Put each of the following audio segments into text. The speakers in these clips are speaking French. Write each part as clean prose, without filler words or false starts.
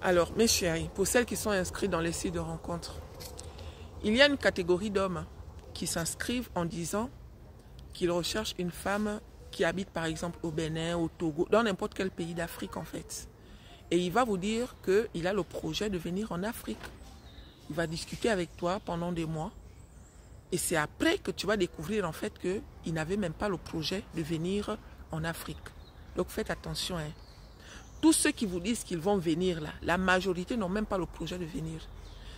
Alors, mes chéris, pour celles qui sont inscrites dans les sites de rencontres, il y a une catégorie d'hommes qui s'inscrivent en disant qu'ils recherchent une femme qui habite par exemple au Bénin, au Togo, dans n'importe quel pays d'Afrique en fait. Et il va vous dire qu'il a le projet de venir en Afrique. Il va discuter avec toi pendant des mois. Et c'est après que tu vas découvrir en fait qu'il n'avait même pas le projet de venir en Afrique. Donc faites attention. Hein. Tous ceux qui vous disent qu'ils vont venir là, la majorité n'ont même pas le projet de venir.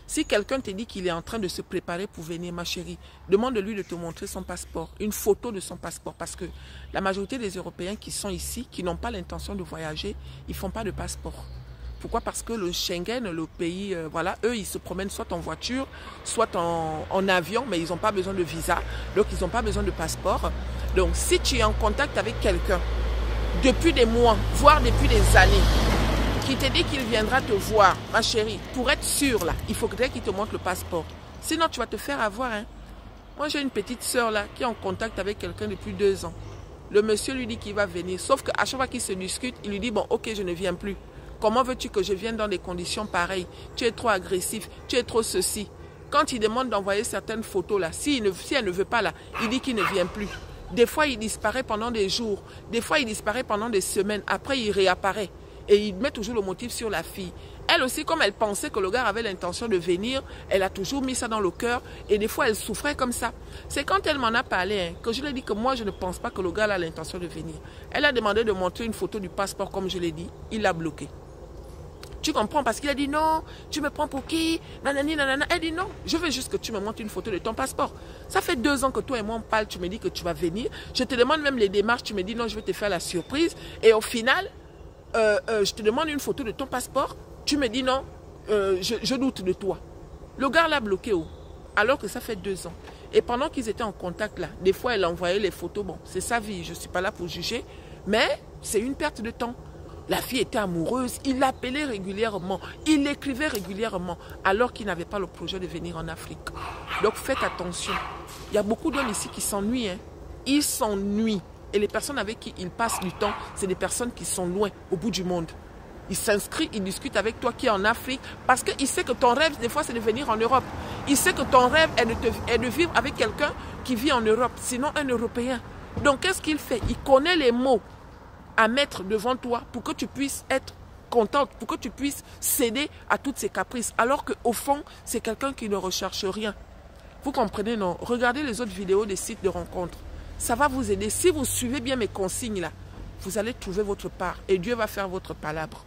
Si quelqu'un te dit qu'il est en train de se préparer pour venir, ma chérie, demande-lui de te montrer son passeport, une photo de son passeport. Parce que la majorité des Européens qui sont ici, qui n'ont pas l'intention de voyager, ils ne font pas de passeport. Pourquoi? Parce que le Schengen, le pays, voilà, eux, ils se promènent soit en voiture, soit en avion, mais ils n'ont pas besoin de visa, donc ils n'ont pas besoin de passeport. Donc, si tu es en contact avec quelqu'un depuis des mois, voire depuis des années, qui te dit qu'il viendra te voir, ma chérie, pour être sûr, là, il faudrait qu'il te montre le passeport. Sinon, tu vas te faire avoir. Hein. Moi, j'ai une petite soeur, là, qui est en contact avec quelqu'un depuis 2 ans. Le monsieur lui dit qu'il va venir, sauf qu'à chaque fois qu'il se discute, il lui dit, bon, ok, je ne viens plus. Comment veux-tu que je vienne dans des conditions pareilles? Tu es trop agressif, tu es trop ceci. Quand il demande d'envoyer certaines photos, là, si elle ne veut pas, là, il dit qu'il ne vient plus. Des fois, il disparaît pendant des jours. Des fois, il disparaît pendant des semaines. Après, il réapparaît. Et il met toujours le motif sur la fille. Elle aussi, comme elle pensait que le gars avait l'intention de venir, elle a toujours mis ça dans le cœur. Et des fois, elle souffrait comme ça. C'est quand elle m'en a parlé, hein, que je lui ai dit que moi, je ne pense pas que le gars a l'intention de venir. Elle a demandé de montrer une photo du passeport, comme je l'ai dit. Il l'a bloqué. Tu comprends? Parce qu'il a dit non, tu me prends pour qui? Nanani, nanana. Elle dit non, je veux juste que tu me montres une photo de ton passeport. Ça fait 2 ans que toi et moi on parle, tu me dis que tu vas venir. Je te demande même les démarches, tu me dis non, je vais te faire la surprise. Et au final, je te demande une photo de ton passeport. Tu me dis non, je doute de toi. Le gars l'a bloqué où? Alors que ça fait 2 ans. Et pendant qu'ils étaient en contact là, des fois elle envoyait les photos. Bon, c'est sa vie, je ne suis pas là pour juger. Mais c'est une perte de temps. La fille était amoureuse, il l'appelait régulièrement, il l'écrivait régulièrement, alors qu'il n'avait pas le projet de venir en Afrique. Donc faites attention. Il y a beaucoup d'hommes ici qui s'ennuient. Hein. Ils s'ennuient. Et les personnes avec qui ils passent du temps, c'est des personnes qui sont loin, au bout du monde. Il s'inscrit, il discute avec toi qui est en Afrique, parce qu'il sait que ton rêve, des fois, c'est de venir en Europe. Il sait que ton rêve est de vivre avec quelqu'un qui vit en Europe, sinon un Européen. Donc qu'est-ce qu'il fait? Il connaît les mots à mettre devant toi pour que tu puisses être contente, pour que tu puisses céder à toutes ces caprices. Alors qu'au fond, c'est quelqu'un qui ne recherche rien. Vous comprenez, non? Regardez les autres vidéos des sites de rencontres. Ça va vous aider. Si vous suivez bien mes consignes là, vous allez trouver votre part et Dieu va faire votre palabre.